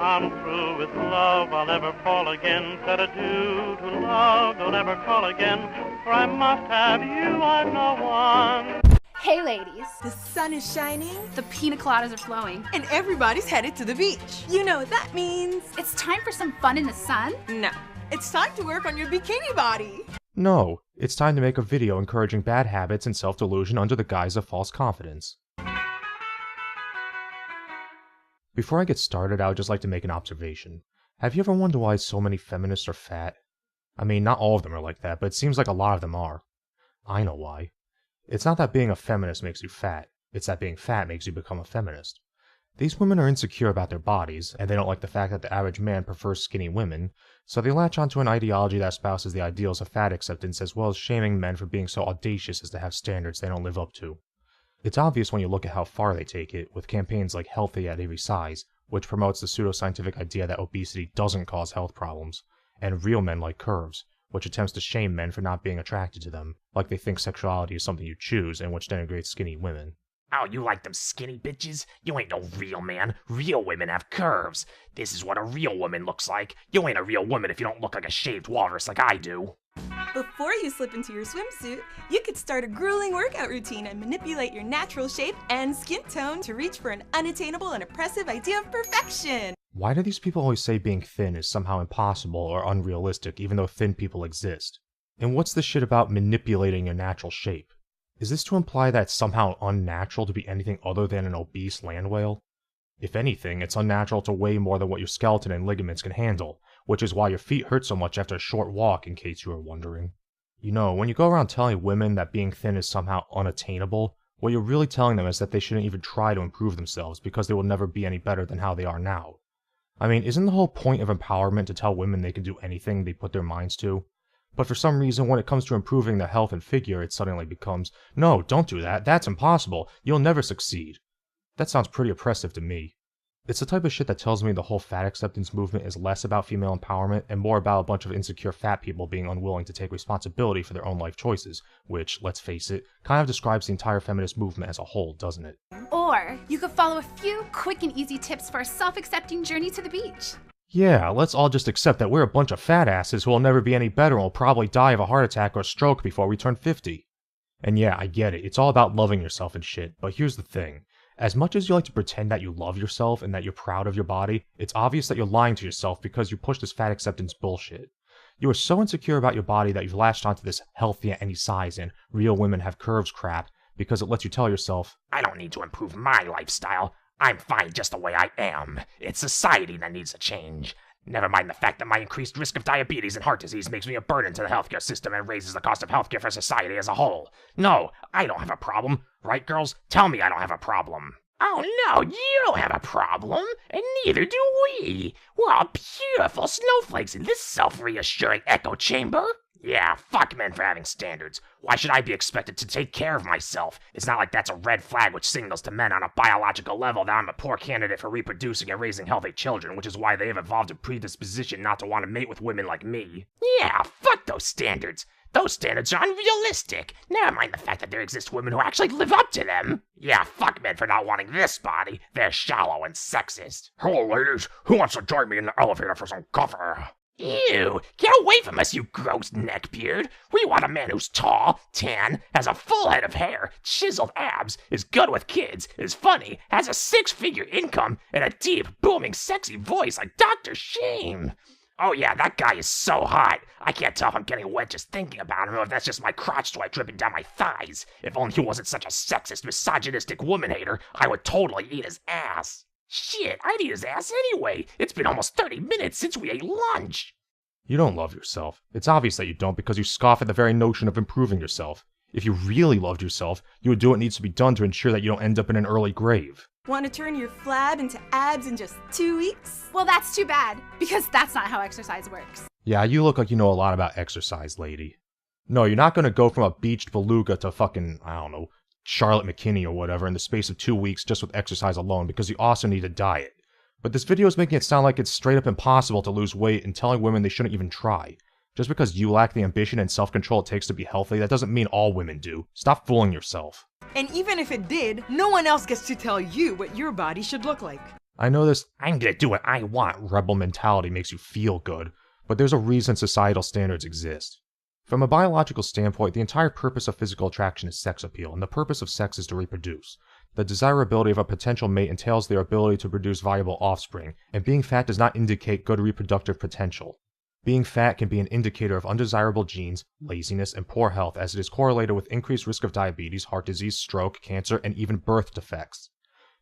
I'm through with love, I'll never fall again. Said adieu to love, don't ever call again. For I must have you, I've no one. Hey ladies, the sun is shining, the pina coladas are flowing, and everybody's headed to the beach. You know what that means. It's time for some fun in the sun? No, it's time to work on your bikini body. No, it's time to make a video encouraging bad habits and self-delusion under the guise of false confidence. Before I get started, I would just like to make an observation. Have you ever wondered why so many feminists are fat? I mean, not all of them are like that, but it seems like a lot of them are. I know why. It's not that being a feminist makes you fat, it's that being fat makes you become a feminist. These women are insecure about their bodies, and they don't like the fact that the average man prefers skinny women, so they latch onto an ideology that espouses the ideals of fat acceptance as well as shaming men for being so audacious as to have standards they don't live up to. It's obvious when you look at how far they take it, with campaigns like Healthy at Every Size, which promotes the pseudoscientific idea that obesity doesn't cause health problems, and Real Men Like Curves, which attempts to shame men for not being attracted to them, like they think sexuality is something you choose and which denigrates skinny women. Oh, you like them skinny bitches? You ain't no real man. Real women have curves. This is what a real woman looks like. You ain't a real woman if you don't look like a shaved walrus like I do. Before you slip into your swimsuit, you could start a grueling workout routine and manipulate your natural shape and skin tone to reach for an unattainable and oppressive idea of perfection. Why do these people always say being thin is somehow impossible or unrealistic even though thin people exist? And what's this shit about manipulating your natural shape? Is this to imply that it's somehow unnatural to be anything other than an obese land whale? If anything, it's unnatural to weigh more than what your skeleton and ligaments can handle, which is why your feet hurt so much after a short walk, in case you were wondering. You know, when you go around telling women that being thin is somehow unattainable, what you're really telling them is that they shouldn't even try to improve themselves because they will never be any better than how they are now. I mean, isn't the whole point of empowerment to tell women they can do anything they put their minds to? But for some reason, when it comes to improving their health and figure, it suddenly becomes, no, don't do that, that's impossible, you'll never succeed. That sounds pretty oppressive to me. It's the type of shit that tells me the whole fat acceptance movement is less about female empowerment and more about a bunch of insecure fat people being unwilling to take responsibility for their own life choices, which, let's face it, kind of describes the entire feminist movement as a whole, doesn't it? Or you could follow a few quick and easy tips for a self-accepting journey to the beach. Yeah, let's all just accept that we're a bunch of fat asses who will never be any better and will probably die of a heart attack or a stroke before we turn 50. And yeah, I get it, it's all about loving yourself and shit, but here's the thing. As much as you like to pretend that you love yourself and that you're proud of your body, it's obvious that you're lying to yourself because you push this fat acceptance bullshit. You are so insecure about your body that you've latched onto this healthy at any size and real women have curves crap because it lets you tell yourself, I don't need to improve my lifestyle. I'm fine just the way I am. It's society that needs a change. Never mind the fact that my increased risk of diabetes and heart disease makes me a burden to the healthcure system and raises the cost of healthcare for society as a whole. No, I don't have a problem. Right, girls? Tell me I don't have a problem. Oh no, you don't have a problem, and neither do we. We're all beautiful snowflakes in this self-reassuring echo chamber. Yeah, fuck men for having standards. Why should I be expected to take care of myself? It's not like that's a red flag which signals to men on a biological level that I'm a poor candidate for reproducing and raising healthy children, which is why they have evolved a predisposition not to want to mate with women like me. Yeah, fuck those standards. Those standards are unrealistic. Never mind the fact that there exist women who actually live up to them. Yeah, fuck men for not wanting this body. They're shallow and sexist. Hello, ladies. Who wants to join me in the elevator for some coffee? Ew, get away from us, you gross neckbeard. We want a man who's tall, tan, has a full head of hair, chiseled abs, is good with kids, is funny, has a 6-figure income, and a deep, booming, sexy voice like Dr. Shame. Oh yeah, that guy is so hot. I can't tell if I'm getting wet just thinking about him or if that's just my crotch sweat dripping down my thighs. If only he wasn't such a sexist, misogynistic woman hater, I would totally eat his ass. Shit, I'd eat his ass anyway. It's been almost 30 minutes since we ate lunch. you don't love yourself. It's obvious that you don't because you scoff at the very notion of improving yourself. If you really loved yourself, you would do what needs to be done to ensure that you don't end up in an early grave. Want to turn your flab into abs in just 2 weeks? Well, that's too bad, because that's not how exercise works. Yeah, you look like you know a lot about exercise, lady. No, you're not gonna go from a beached beluga to fucking, I don't know, Charlotte McKinney or whatever in the space of 2 weeks just with exercise alone, because you also need a diet. But this video is making it sound like it's straight up impossible to lose weight and telling women they shouldn't even try. Just because you lack the ambition and self-control it takes to be healthy, that doesn't mean all women do. Stop fooling yourself. And even if it did, no one else gets to tell you what your body should look like. I know this I'm gonna do what I want. rebel mentality makes you feel good, but there's a reason societal standards exist. From a biological standpoint, the entire purpose of physical attraction is sex appeal, and the purpose of sex is to reproduce. The desirability of a potential mate entails their ability to produce viable offspring, and being fat does not indicate good reproductive potential. Being fat can be an indicator of undesirable genes, laziness, and poor health, as it is correlated with increased risk of diabetes, heart disease, stroke, cancer, and even birth defects.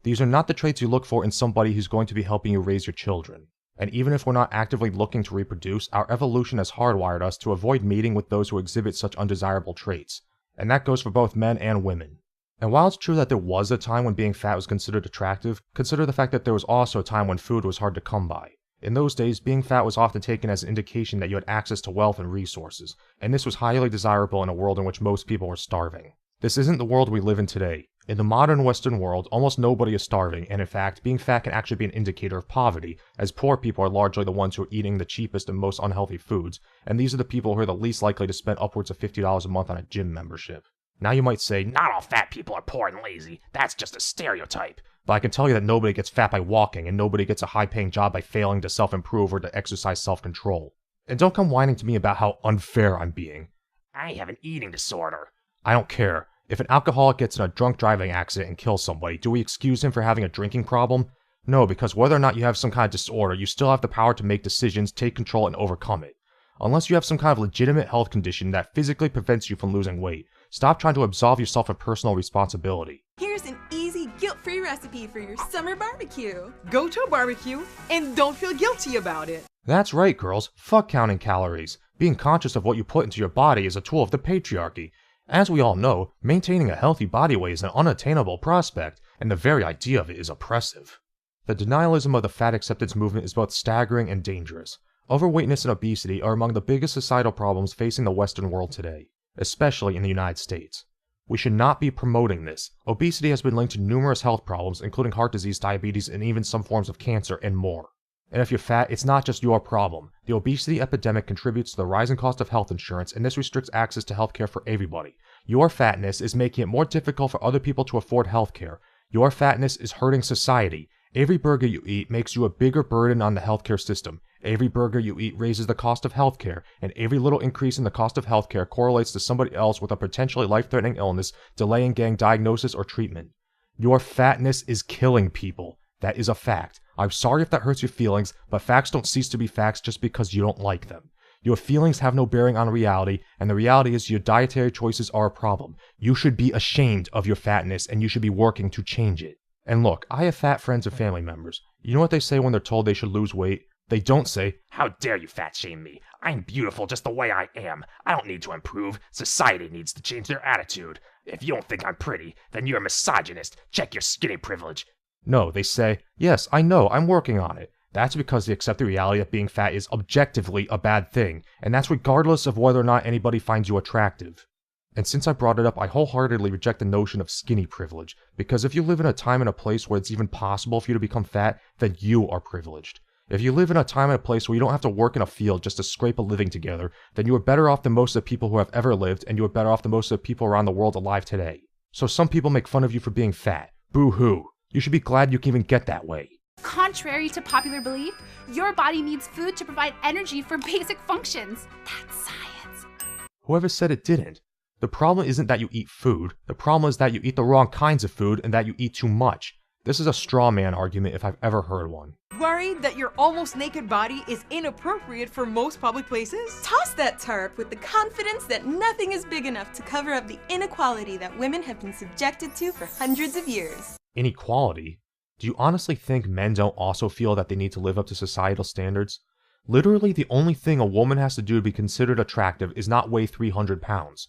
These are not the traits you look for in somebody who's going to be helping you raise your children. And even if we're not actively looking to reproduce, our evolution has hardwired us to avoid mating with those who exhibit such undesirable traits. And that goes for both men and women. And while it's true that there was a time when being fat was considered attractive, consider the fact that there was also a time when food was hard to come by. In those days, being fat was often taken as an indication that you had access to wealth and resources, and this was highly desirable in a world in which most people were starving. This isn't the world we live in today. In the modern Western world, almost nobody is starving, and in fact, being fat can actually be an indicator of poverty, as poor people are largely the ones who are eating the cheapest and most unhealthy foods, and these are the people who are the least likely to spend upwards of $50 a month on a gym membership. Now you might say, Not all fat people are poor and lazy. That's just a stereotype. but I can tell you that nobody gets fat by walking, and nobody gets a high-paying job by failing to self-improve or to exercise self-control. And don't come whining to me about how unfair I'm being. I have an eating disorder. I don't care. If an alcoholic gets in a drunk driving accident and kills somebody, do we excuse him for having a drinking problem? No, because whether or not you have some kind of disorder, you still have the power to make decisions, take control, and overcome it. Unless you have some kind of legitimate health condition that physically prevents you from losing weight, stop trying to absolve yourself of personal responsibility. Here's an easy, guilt-free recipe for your summer barbecue. Go to a barbecue and don't feel guilty about it. That's right, girls. Fuck counting calories. Being conscious of what you put into your body is a tool of the patriarchy. As we all know, maintaining a healthy body weight is an unattainable prospect, and the very idea of it is oppressive. The denialism of the fat acceptance movement is both staggering and dangerous. Overweightness and obesity are among the biggest societal problems facing the Western world today, especially in the United States. We should not be promoting this. Obesity has been linked to numerous health problems, including heart disease, diabetes, and even some forms of cancer, and more. And if you're fat, it's not just your problem. The obesity epidemic contributes to the rising cost of health insurance, and this restricts access to healthcare for everybody. Your fatness is making it more difficult for other people to afford healthcare. Your fatness is hurting society. Every burger you eat makes you a bigger burden on the healthcare system. Every burger you eat raises the cost of healthcare, and every little increase in the cost of healthcare correlates to somebody else with a potentially life-threatening illness, delaying getting diagnosis or treatment. Your fatness is killing people. That is a fact. I'm sorry if that hurts your feelings, but facts don't cease to be facts just because you don't like them. Your feelings have no bearing on reality, and the reality is your dietary choices are a problem. You should be ashamed of your fatness, and you should be working to change it. And look, I have fat friends and family members. You know what they say when they're told they should lose weight? They don't say, How dare you fat shame me? I'm beautiful just the way I am. I don't need to improve. Society needs to change their attitude. If you don't think I'm pretty, then you're a misogynist. Check your skinny privilege. No, they say, yes, I know, I'm working on it. That's because they accept the reality that being fat is objectively a bad thing, and that's regardless of whether or not anybody finds you attractive. And since I brought it up, I wholeheartedly reject the notion of skinny privilege, because if you live in a time and a place where it's even possible for you to become fat, then you are privileged. If you live in a time and a place where you don't have to work in a field just to scrape a living together, then you are better off than most of the people who have ever lived, and you are better off than most of the people around the world alive today. So some people make fun of you for being fat. Boo-hoo. You should be glad you can even get that way. Contrary to popular belief, your body needs food to provide energy for basic functions. That's science. Whoever said it didn't. The problem isn't that you eat food. The problem is that you eat the wrong kinds of food and that you eat too much. This is a straw man argument if I've ever heard one. Worried that your almost naked body is inappropriate for most public places? Toss that tarp with the confidence that nothing is big enough to cover up the inequality that women have been subjected to for hundreds of years. Inequality? Do you honestly think men don't also feel that they need to live up to societal standards? Literally, the only thing a woman has to do to be considered attractive is not weigh 300 pounds.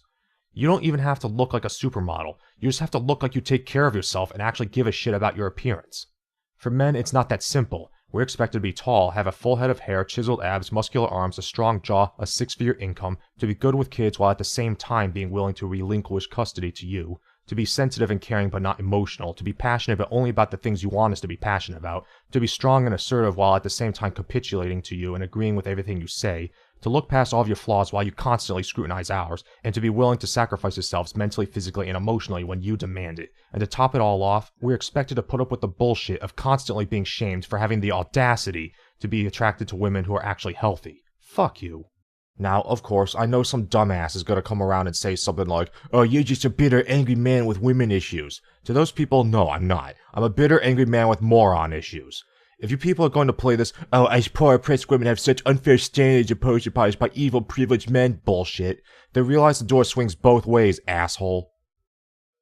You don't even have to look like a supermodel. You just have to look like you take care of yourself and actually give a shit about your appearance. For men, it's not that simple. We're expected to be tall, have a full head of hair, chiseled abs, muscular arms, a strong jaw, a six-figure income, to be good with kids while at the same time being willing to relinquish custody to you, to be sensitive and caring but not emotional, to be passionate but only about the things you want us to be passionate about, to be strong and assertive while at the same time capitulating to you and agreeing with everything you say, to look past all of your flaws while you constantly scrutinize ours, and to be willing to sacrifice yourselves mentally, physically, and emotionally when you demand it. And to top it all off, we're expected to put up with the bullshit of constantly being shamed for having the audacity to be attracted to women who are actually healthy. Fuck you. Now, of course, I know some dumbass is gonna come around and say something like, "Oh, you're just a bitter, angry man with women issues." To those people, no, I'm not. I'm a bitter, angry man with moron issues. If you people are going to play this, "Oh, us poor oppressed women have such unfair standards imposed upon us by evil, privileged men" bullshit, then realize the door swings both ways, asshole.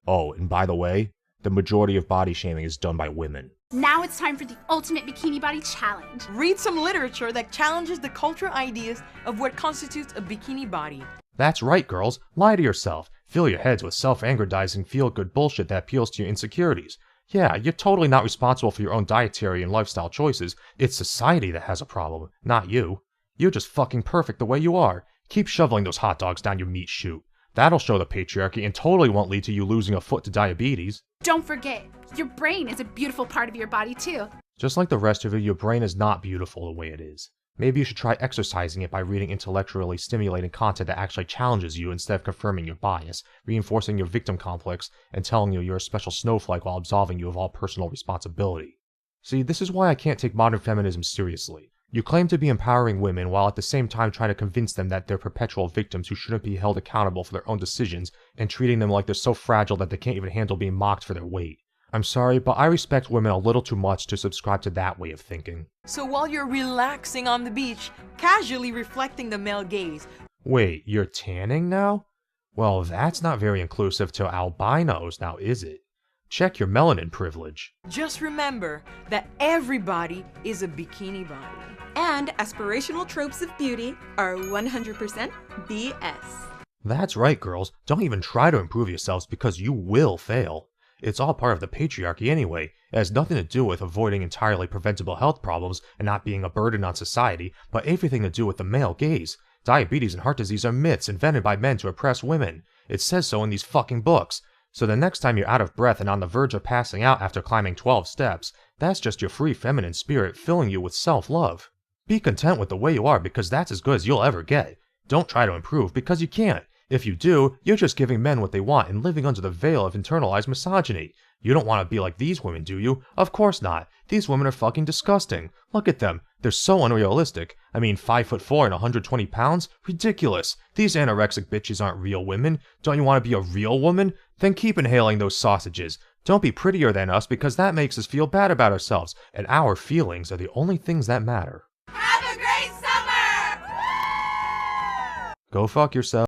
Oh, and by the way, the majority of body shaming is done by women. Now it's time for the ultimate bikini body challenge. Read some literature that challenges the cultural ideas of what constitutes a bikini body. That's right, girls. Lie to yourself. Fill your heads with self-aggrandizing, feel-good bullshit that appeals to your insecurities. Yeah, you're totally not responsible for your own dietary and lifestyle choices. It's society that has a problem, not you. You're just fucking perfect the way you are. Keep shoveling those hot dogs down your meat chute. That'll show the patriarchy and totally won't lead to you losing a foot to diabetes. Don't forget, your brain is a beautiful part of your body too. Just like the rest of you, your brain is not beautiful the way it is. Maybe you should try exercising it by reading intellectually stimulating content that actually challenges you instead of confirming your bias, reinforcing your victim complex, and telling you you're a special snowflake while absolving you of all personal responsibility. See, this is why I can't take modern feminism seriously. You claim to be empowering women while at the same time trying to convince them that they're perpetual victims who shouldn't be held accountable for their own decisions, and treating them like they're so fragile that they can't even handle being mocked for their weight. I'm sorry, but I respect women a little too much to subscribe to that way of thinking. So while you're relaxing on the beach, casually reflecting the male gaze. Wait, you're tanning now? Well, that's not very inclusive to albinos now, is it? Check your melanin privilege. Just remember that everybody is a bikini body. And aspirational tropes of beauty are 100% BS. That's right, girls. Don't even try to improve yourselves because you will fail. It's all part of the patriarchy anyway. It has nothing to do with avoiding entirely preventable health problems and not being a burden on society, but everything to do with the male gaze. Diabetes and heart disease are myths invented by men to oppress women. It says so in these fucking books. So the next time you're out of breath and on the verge of passing out after climbing 12 steps, that's just your free feminine spirit filling you with self-love. Be content with the way you are because that's as good as you'll ever get. Don't try to improve because you can't. If you do, you're just giving men what they want and living under the veil of internalized misogyny. You don't want to be like these women, do you? Of course not. These women are fucking disgusting. Look at them. They're so unrealistic. I mean, 5'4" and 120 pounds? Ridiculous. These anorexic bitches aren't real women. Don't you want to be a real woman? Then keep inhaling those sausages. Don't be prettier than us because that makes us feel bad about ourselves, and our feelings are the only things that matter. Have a great summer! Go fuck yourself.